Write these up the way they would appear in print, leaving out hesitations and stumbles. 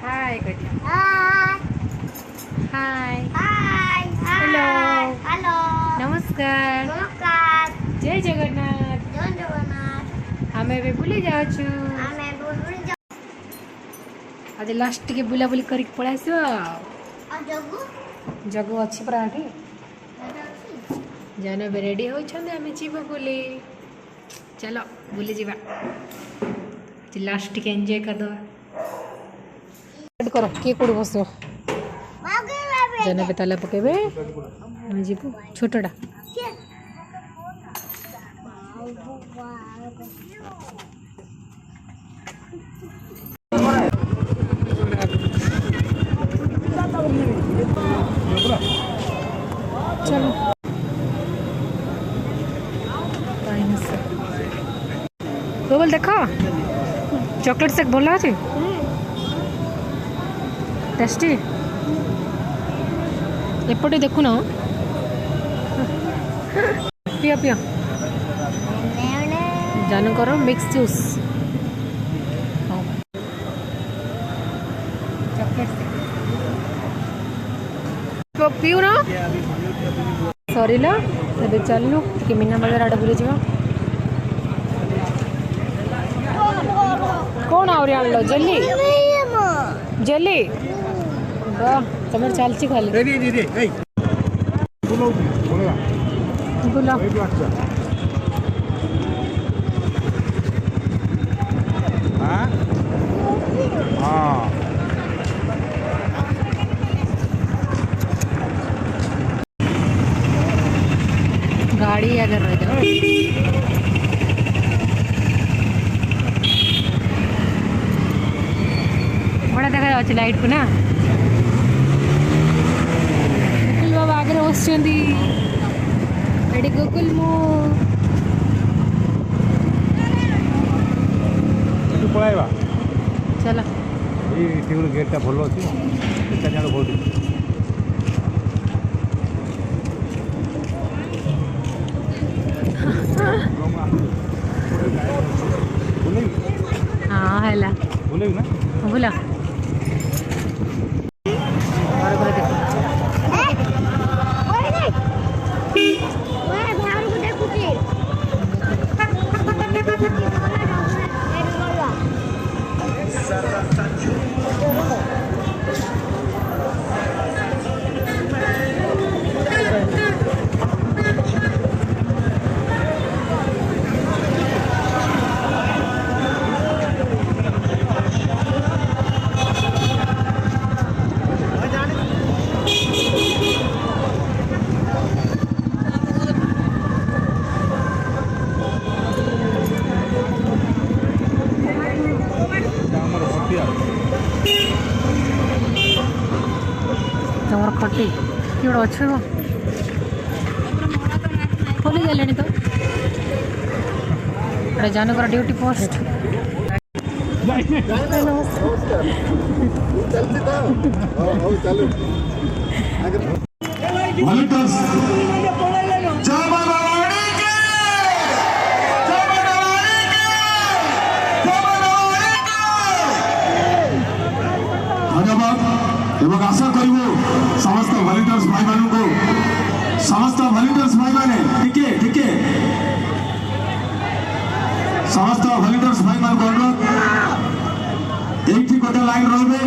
हाय करिया। हाय हाय। Hi hello. Hello नमस्कार। नमस्कार जय जगन्नाथ। जय जगन्नाथ आमे बे बुली जाछु। आमे बुलबुल आज लास्ट टिके बुला बुली करिक पळा आसो। आ जगु जगु अछि परा आठी। दादा अछि जानो बे रेडी हो छंदे आमे जीवो बुली। चलो बुली जीवा। लास्ट टिके एंजॉय कर दो। ऐड करो के कोड बसो। मागे मागे जानो बे ताला पकेबे। आमे जीवो छोटडा। चलो बोल देखो चॉकलेट शेक भल अच्छे टेस्टी एपटे देखुन पियो पियो जान करो मिक्स जूस चॉकलेट शेक पियो ना सरीला ଏବେ ଚାଲୁ ଟିକେ मीना बजार आड़े बुली जावा कौन आउरी आनलो जेली जेली वाह तमर चालची खाली रेडी रेडी ए बुलाओ बोलेगा बुला एक अच्छा हां हां गाड़ी अगर रह जाओ बड़ा देखा जाच्छे लाइट को ना गोकुल बाबा आगे बसुंदी एडी गोकुल मो तू पळाइबा चला ए टेबल गेट ता भलो अछि एटा जानो बहुत हाँ हैला बोलेगी ना बोला और घर देखो ओए भार को देखुची तमर खटी किड़ा अच्छे हो खोली गले तो अरे जानो कर ड्यूटी पोस्ट वॉलंटियर्स जय माता रानी की जय माता रानी की जय माता रानी की धन्यवाद एवं आशा करिवो समस्त वॉलंटियर्स भाई मानू को समस्त वॉलंटियर्स भाई माने ठीक है समस्त वॉलंटियर्स भाई मान को अनुरोध एक थी गोटे लाइन रहबे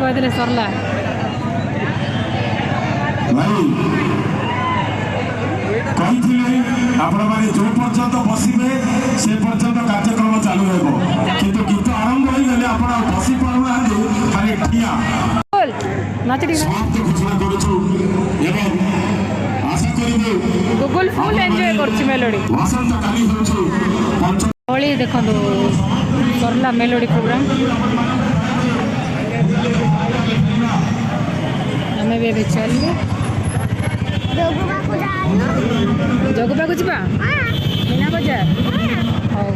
କହିଦେଲେ ସରିଲା। ଭାଇ କହିଥିଲେ ଆପଣମାନେ ଯୋଉ ପର୍ଯ୍ୟନ୍ତ ବସିବେ ସେ ପର୍ଯ୍ୟନ୍ତ କାର୍ଯ୍ୟକ୍ରମ ଚାଲୁ ରହିବ, କିନ୍ତୁ ଗୀତ ଆରମ୍ଭ ହୋଇଗଲେ ଆପଣ ଆଉ ବସି ପାରୁନାହାନ୍ତି, ଖାଲି ଠିଆ। ନାଚ ଟିକେ ସମାପ୍ତ ଘୋଷଣା କରୁଛୁ ଏବଂ ଆଶା କରିବୁ ଗୁଗୁଲ ଫୁଲ ଏନ୍ଜୟ କରୁଛି ମେଲୋଡି। ବସନ୍ତ କାଲି ହେଉଛି ହୋଳି ଦେଖନ୍ତୁ ସରିଲା ମେଲୋଡି ପ୍ରୋଗ୍ରାମ। ଆମେ ବି ଏବେ ଚାଲିଲୁ ଜଗ ପାଖକୁ ଯିବା ମୀନା ବଜାର। ହଉ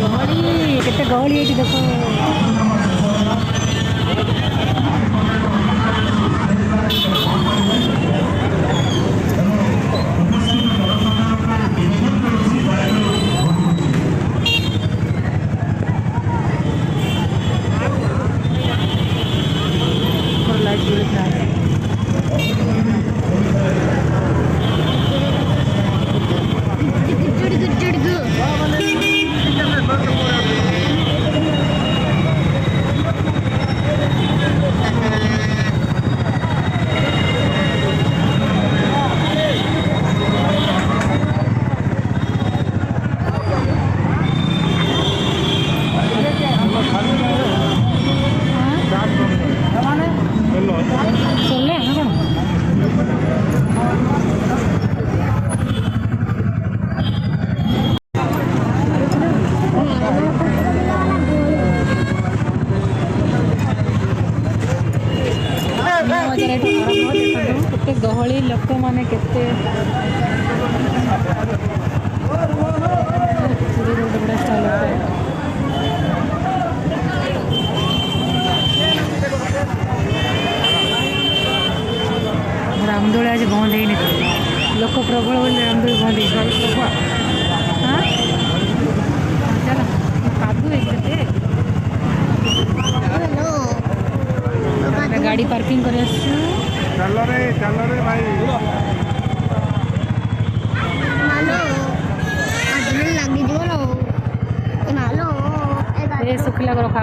ଗହଳି କେତେ ଗହଳି ହେଇଛି ଦେଖ। କେତେ ଗହଳି ଲୋକମାନେ କେତେ ବଢ଼ିଆ ଷ୍ଟାଇଲ୍ ରାମଦୋଳି ଆଜି ବନ୍ଦ ହେଇନି, ଲୋକ ପ୍ରବଳ ବୋଲି ରାମଦୋଳି ବନ୍ଦ ହେଇଛି। ହଁ ଚାଲ କାଦୁ ହେଇଛି ଗାଡ଼ି ପାର୍କିଂ କରି ଆସିଛୁ। ଚାଲରେ ଭାଇ ଏ ଶୁଖିଲା ରଖା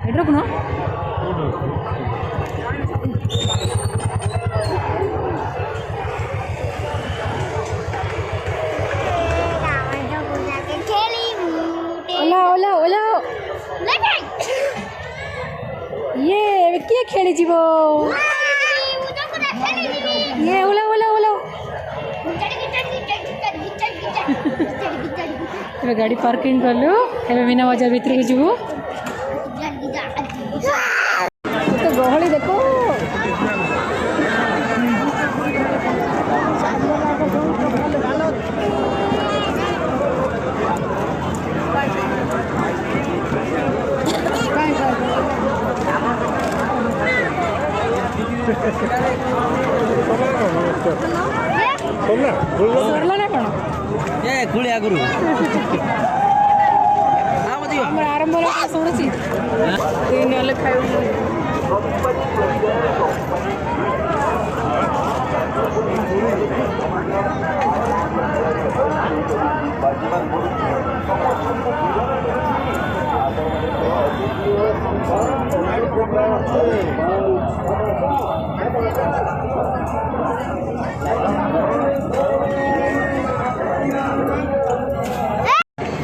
ଏଠି ରଖୁନ। ଓଲା ଓଲା ଇଏ ଏବେ କିଏ ଖେଳିଯିବ? ଇଏ ଓଲା ଓଲା ଓଲା ଏବେ ଗାଡ଼ି ପାର୍କିଂ କଲୁ, ଏବେ ମୀନା ବଜାର ଭିତରକୁ ଯିବୁ। କେତେ ଗହଳି ଦେଖ। ସରିଲା ନା କ'ଣ? ଖୋଳି ଆଗରୁ ଆମର ଆରମ୍ଭ ହେଲା ଶୁଣୁଛି ହେଲେ ଖାଇବୁ।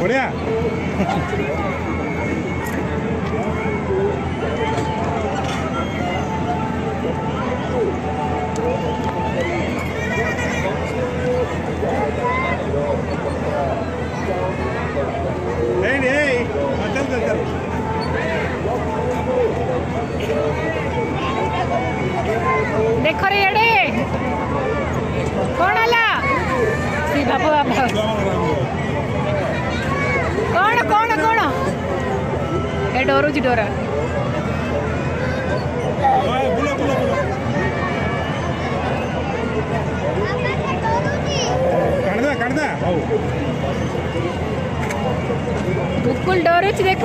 ବଢ଼ିଆ ଦେଖ ରେ ଏଡ଼େ କ'ଣ ହେଲା? ବାପ ବାପ କ'ଣ କ'ଣ କ'ଣ ଏ ଡରୁଛି ଡରା। ବିଲକୁଲ ଡରୁଛି ଦେଖ।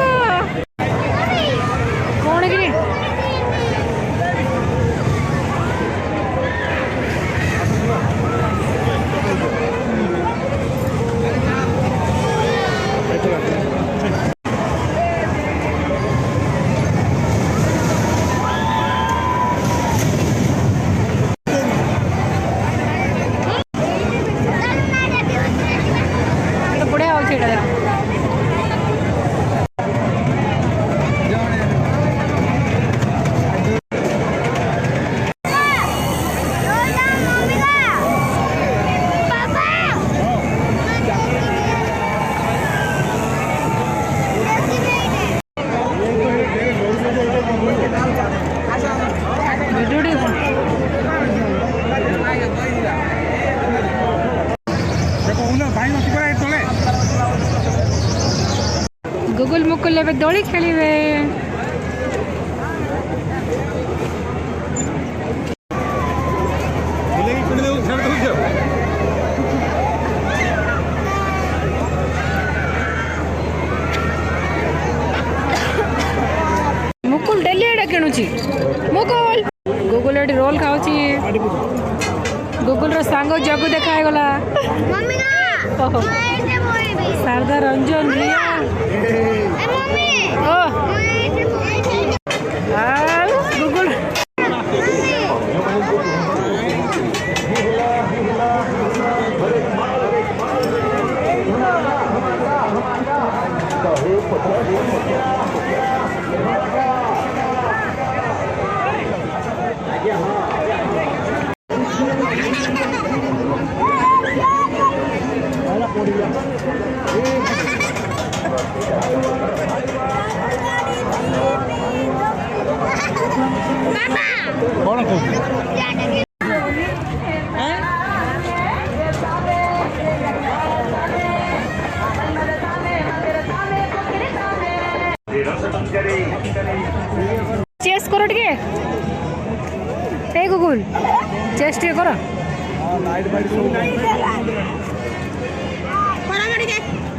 ଏବେ ଦୋଳି ଖେଳିବେ। मुकुल डेली एटा किणुची मुकुल गुगुल एटी रोल खाऊची गुगुल रो सांग जगु देखा गला मम्मी ना ओहो मैं बोलबी शारदा रंजन रिया मम्मी ओ मैं गुगुल କ'ଣ କହୁଛୁ? चेस करो टिके ए गुगुल चेस टिके करो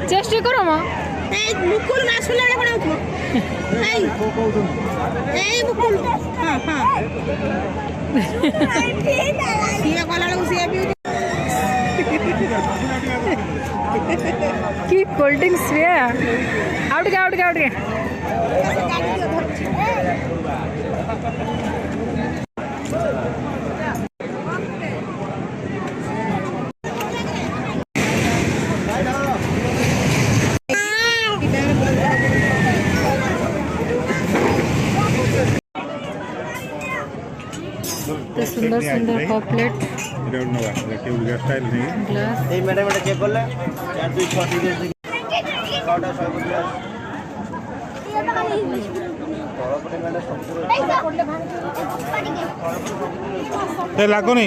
चेस टिके करो म मुकुल ना सुनले कोन होतो ए मुकुल हां हां सिया कोला लोग सिया भी की कोल्ड ड्रिंक्स रे आउट के तो सुंदर सुंदर कप प्लेट स्टाइल नहीं ग्लास এই ম্যাডাম এটা চেক করলে 4 2 6 30 কটা সব ଲାଗୁନି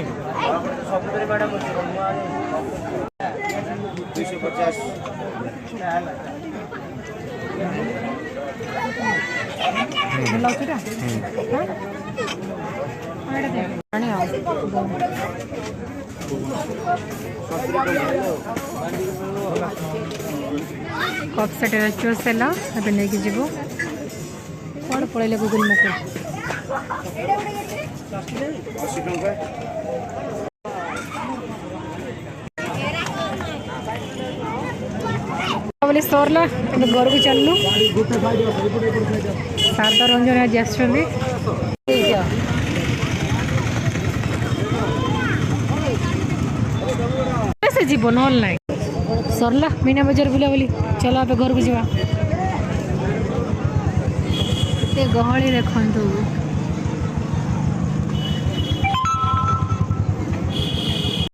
সবগুলো ম্যাডাম আছে 250 कप सेट चूज है अभी नहीं कि जीव कौन पड़े गुगुल मुकुल 80 টাকা बोले सरला घर को चलू शारदा रंजन आज आसे जीव नल ना सरला मीना बजार बुला बोली चलो आप घर को जावा गहली देखु